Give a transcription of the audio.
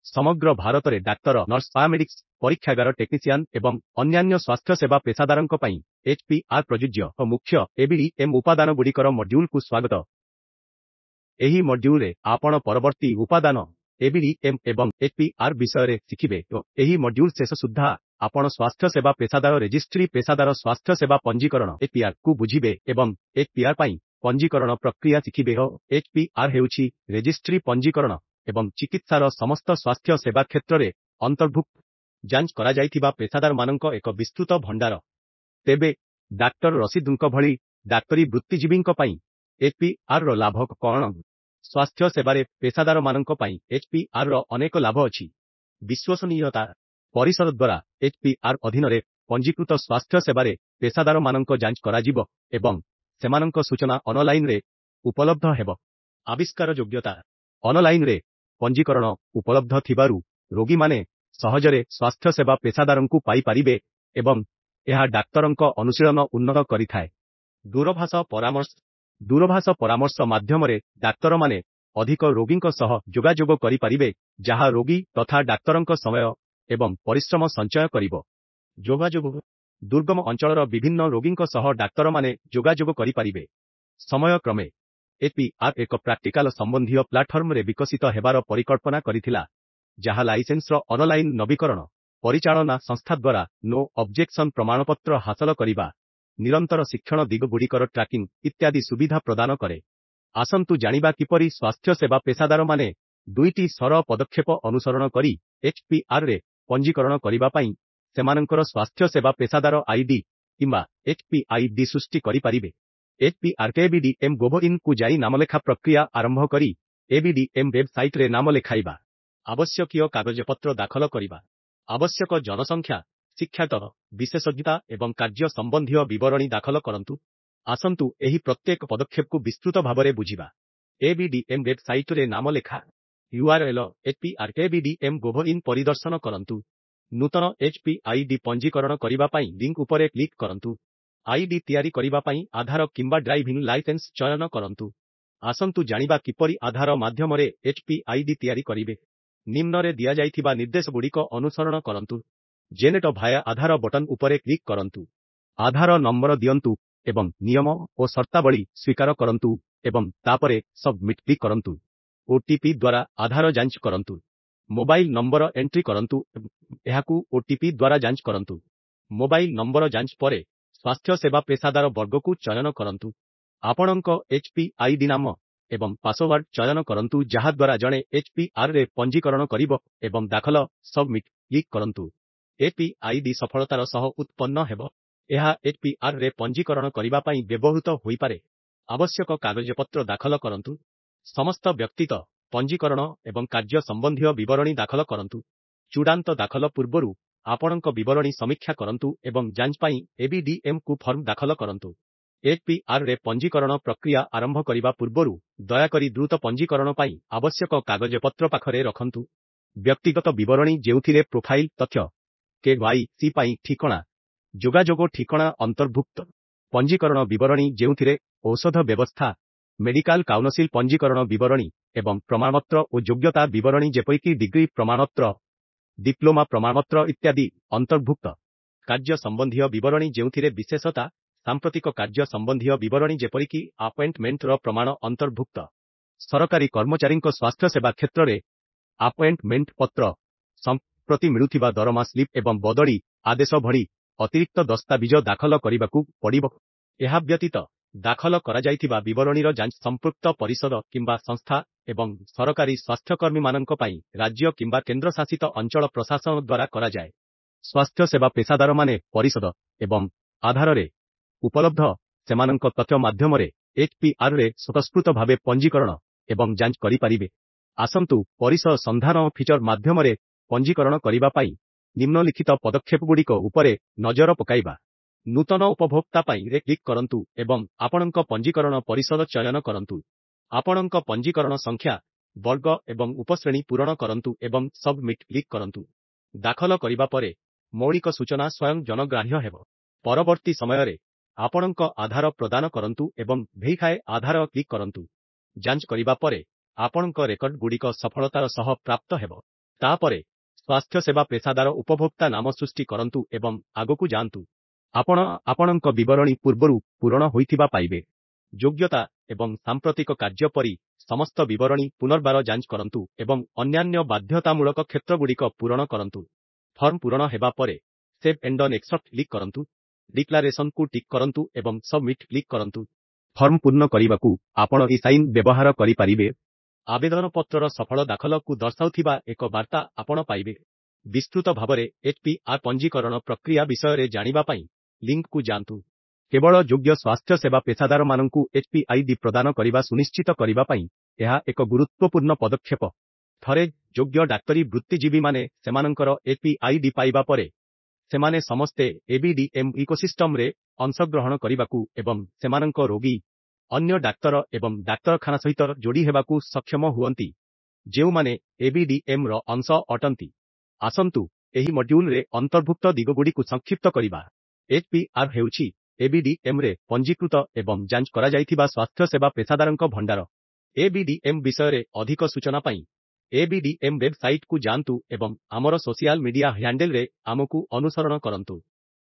समग्र भारत रे doctor nurse paramedics परीक्षागार technician एवं अन्यान्य स्वास्थ्य सेवा पेशादारंक पई एचपीआर प्रयोज्य और मुख्य एबीडीएम उपादान गुड़िकर मॉड्यूल को स्वागत। एही मॉड्यूल रे आपण परवर्ती उपादान एबीडीएम एवं एचपीआर विषय रे शिखिबे। तो एही मॉड्यूल शेष सुद्धा आपण स्वास्थ्य सेवा पेशादार रजिस्ट्री पेशादार स्वास्थ्य सेवा पंजीकरण एचपीआर को बुझिबे एवं एचपीआर पई पंजीकरण प्रक्रिया शिखिबे। एचपीआर हेउछि रजिस्ट्री पंजीकरण एवं चिकित्सार समस्त स्वास्थ्य सेवा क्षेत्र रे अंतर्भुक्त जांच करा जाइथिबा पेशादार मानक एक विस्तृत भंडार। तेबे डाक्टर रसीदुंक भली डाक्तरी वृत्तिजीवींक पई एचपीआर रो लाभ कोन? स्वास्थ्य सेवा रे पेशादार मानक पई एचपीआर रो अनेक लाभ अछि। विश्वसनीयता परिषद द्वारा एचपीआर अधीन रे पंजीकृत स्वास्थ्य सेवा रे पेशादार मानक जांच करा जिवो एवं सेमानक सूचना ऑनलाइन रे उपलब्ध हेबो। आविष्कार योग्यता ऑनलाइन रे पंजीकरण उपलब्ध थिबारु रोगी माने सहजरे स्वास्थ्य सेवा पेशादारंकु पाई पारिबे एवं यह डाक्तरंक अनुशीलन उन्नत करिथाय। दूरभाष परामर्श माध्यम रे डाक्तर माने अधिक रोगींक सह जोगाजोग करि पारिबे, जहा रोगी तथा डाक्तरंक समय एवं परिश्रम संचय करिबो। जोगाजोग दुर्गम अंचलर विभिन्न रोगींक सह डाक्तर माने जोगाजोग करि पारिबे। समय क्रमे एचपीआर एक प्रैक्टिकल संबंधी प्लाटफॉर्म रे विकसित हेबार परिकल्पना करिथिला, जहा लाइसेंस रो ऑनलाइन नवीकरण परिचालना संस्था द्वारा नो ऑब्जेक्शन प्रमाणपत्र हासिल करिबा, निरंतर शिक्षण दिग गुड़िकर ट्रैकिंग इत्यादि सुविधा प्रदान करे। आसंतु जानिबा किपरि स्वास्थ्य सेवा पेशादार माने दुईटी सरल पदक्षेप अनुसरण करी एचपीआर रे पंजीकरण करिबा पई सेमानंकर स्वास्थ्य सेवा पेशादार आईडी किंबा एचपीआईडी सृष्टि करि पारिबे। एचपीआर के एबीडीएम गोभइन को जाई नामलेखा प्रक्रिया आरंभ करी एबीडीएम वेबसाइट रे नाम लेखाइबा। आवश्यकीय कागजपत्र दाखल करिबा। आवश्यक जनसंख्या, शिक्षागत विशेषज्ञता एवं कार्य संबंधी विवरणी दाखल करंतु। आसंतु एही प्रत्येक पदक्षेप को विस्तृत भाबरे बुझिबा। एबीडीएम वेबसाइट रे नाम लेखा यूआरएल hprkbdm गोभइन परिदर्शन करंतु। नूतन एचपीआईडी पंजीकरण करिबा पई लिंक उपरे क्लिक करंतु। आईडी तैयारी करिबा पई आधार किंबा ड्राइविंग लाइसेंस चयन करंतु। आसंतु जानिबा किपरि आधार माध्यम रे एचपीआईडी तैयारी करिबे। निम्न रे दिया जाइथिबा निर्देश गुड़िक अनुसरण करंतु। जेनेट भाया आधार बटन उपरे क्लिक करंतु। आधार नंबर दियंतु एवं नियम और शर्तावली स्वीकार करंतु एवं तापरे सबमिट क्लिक करंतु। ओटीपी द्वारा आधार जांच करंतु। मोबाइल नंबर एंट्री करंतु, एहाकू ओटीपी द्वारा जांच करंतु। मोबाइल नंबर जांच परे स्वास्थ्य सेवा पेशादार वर्ग को चयन करंतु। आपणक एचपीआईडी नाम एवं पासवर्ड चयन करंतु, जहा द्वारा जणे एचपीआर रे पंजीकरण करिबो एवं दाखल सबमिट क्लिक करंतु। एचपीआईडी सफलतार सह उत्पन्न हेबो। एहा एचपीआर रे पंजीकरण करिबा पई व्यवहृत होई पारे। आवश्यक कागजपत्र दाखल करंतु। समस्त व्यक्तिगत पंजीकरण एवं कार्य संबंधी विवरणी दाखल करंतु। चूड़ांत दाखल पूर्वरु आपणक विवरणी समीक्षा करंतु एवं जांच पई एबीडीएम को फॉर्म दाखल करंतु। एचपीआर रे पंजीकरण प्रक्रिया आरंभ करिबा पूर्वरु दयाकरी द्रुत पंजीकरण पई आवश्यक कागजपत्र पाखरे रखंतु। व्यक्तिगत विवरणी जेउथिरे प्रोफाइल तथ्य, केवाईसी पई ठिकणा, जोगाजोग ठिकणा अंतर्भुक्त। पंजीकरण विवरणी जेउथिरे औषध व्यवस्था, मेडिकल काउंसिल पंजीकरण विवरणी एवं प्रमाणपत्र और योग्यता विवरणी जेपरिकी डिग्री प्रमाणपत्र, डिप्लोमा प्रमाणपत्र इत्यादि अंतर्भुक्त। कार्य संबंधी विवरणी जेउथिरे विशेषता, सांप्रतिक कार्य संबंधी विवरणी जेपरिकी अपॉइंटमेंट रो प्रमाण अंतर्भुक्त। सरकारी कर्मचारी स्वास्थ्य सेवा क्षेत्र रे अपॉइंटमेंट पत्र, संप्रति मिलुथिबा दरमा स्लिप एवं बदली आदेश भली अतिरिक्त दस्तावेज दाखल करिबाकू पड़िबो। एहा व्यतीत दाखल करा जाइथिबा विवरणीर जांच संपृक्त परिषद किंबा संस्था एवं सरकारी स्वास्थ्यकर्मी मानक पई राज्य किंबा केंद्र शासित अंचल प्रशासन द्वारा करा जाय। स्वास्थ्य सेवा पेशादार माने परिषद एवं आधार रे उपलब्ध सेमानक तथ्य माध्यम रे एचपीआर रे स्वतःस्फूर्त भावे पंजीकरण एवं जांच करि पारिबे। आसंतु परिषद संधान फीचर माध्यम रे पंजीकरण करिबा पई निम्नलिखित पदक्षेप गुड़िक उपरे नजर पकाइबा। नूतन उपभोक्ता पाई रे क्लिक करंतु एवं आपणक पंजीकरण परिषद चयन करंतु। आपणक पंजीकरण संख्या, वर्ग एवं उपश्रेणी पूरण करंतु एवं सबमिट क्लिक करंतु। दाखल करिबा परे मौलिक सूचना स्वयं जनग्राह्य हेबो। परवर्ती समय रे आपणक आधार प्रदान करंतु एवं भेरिफाई आधार क्लिक करंतु। जांच करिबा परे आपणक रेकर्ड गुड़िक सफलतार सह प्राप्त हेबो। ତାପରେ ସ୍ୱାସ୍ଥ୍ୟ ସେବା ପେସାଦାର ଉପଭୋକ୍ତା ନାମ ସୃଷ୍ଟି କରନ୍ତୁ ଏବଂ ଆଗକୁ ଯାଆନ୍ତୁ। ଆପଣ ଆପଣଙ୍କ ବିବରଣୀ ପୂର୍ବରୁ ପୂରଣ ହୋଇଥିବା ପାଇବେ। ଯୋଗ୍ୟତା ଏବଂ ସାମ୍ପ୍ରତିକ କାର୍ଯ୍ୟ ପରି ସମସ୍ତ ବିବରଣୀ ପୁନର୍ବାର ଯାଞ୍ଚ କରନ୍ତୁ ଏବଂ ଅନ୍ୟାନ୍ୟ ବାଧ୍ୟତାମୂଳକ କ୍ଷେତ୍ରଗୁଡ଼ିକ ପୂରଣ କରନ୍ତୁ। ଫର୍ମ ପୂରଣ ହେବା ପରେ ସେଭ୍ ଏଣ୍ଡ ନେକ୍ସଟ୍ କ୍ଲିକ୍ କରନ୍ତୁ। ଡିକ୍ଲାରେସନକୁ ଟିକ୍ କରନ୍ତୁ ଏବଂ ସବମିଟ୍ କ୍ଲିକ୍ କରନ୍ତୁ। ଫର୍ମ ପୂର୍ଣ୍ଣ କରିବାକୁ ଆପଣ ଇ-ସାଇନ୍ ବ୍ୟବହାର କରିପାରିବେ। ଆବେଦନପତ୍ରର ସଫଳ ଦାଖଲକୁ ଦର୍ଶାଉଥିବା ଏକ ବାର୍ତ୍ତା ଆପଣ ପାଇବେ। ବିସ୍ତୃତ ଭାବରେ HPR ପଞ୍ଜୀକରଣ ପ୍ରକ୍ରିୟା ବିଷୟରେ ଜାଣିବା ପାଇଁ ଲିଙ୍କକୁ ଯାଆନ୍ତୁ। କେବଳ ଯୋଗ୍ୟ ସ୍ୱାସ୍ଥ୍ୟ ସେବା ପେସାଦାରମାନଙ୍କୁ HPID ପ୍ରଦାନ କରିବା ସୁନିଶ୍ଚିତ କରିବା ପାଇଁ ଏହା ଏକ ଗୁରୁତ୍ୱପୂର୍ଣ୍ଣ ପଦକ୍ଷେପ। ଥରେ ଯୋଗ୍ୟ ଡାକ୍ତରୀ ବୃତ୍ତିଜୀବୀମାନେ ସେମାନଙ୍କର HPID ପାଇବା ପରେ ସେମାନେ ସମସ୍ତେ ABDM ଇକୋସିଷ୍ଟମରେ ଅଂଶଗ୍ରହଣ କରିବାକୁ ଏବଂ ସେମାନଙ୍କ ରୋଗୀ, ଅନ୍ୟ ଡାକ୍ତର ଏବଂ ଡାକ୍ତରଖାନା ସହିତ ଯୋଡ଼ି ହେବାକୁ ସକ୍ଷମ ହୁଅନ୍ତି, ଯେଉଁମାନେ ABDMର ଅଂଶ ଅଟନ୍ତି। ଆସନ୍ତୁ ଏହି ମଡ୍ୟୁଲରେ ଅନ୍ତର୍ଭୁକ୍ତ ଦିଗଗୁଡ଼ିକୁ ସଂକ୍ଷିପ୍ତ କରିବା। HPR ହେଉଛି ABDMରେ ପଞ୍ଜୀକୃତ ଏବଂ ଯାଞ୍ଚ କରାଯାଇଥିବା ସ୍ୱାସ୍ଥ୍ୟସେବା ପେସାଦାରଙ୍କ ଭଣ୍ଡାର। ABDM ବିଷୟରେ ଅଧିକ ସୂଚନା ପାଇଁ ABDM ୱେବସାଇଟକୁ ଯାଆନ୍ତୁ ଏବଂ ଆମର ସୋସିଆଲ ମିଡିଆ ହ୍ୟାଣ୍ଡେଲରେ ଆମକୁ ଅନୁସରଣ କରନ୍ତୁ।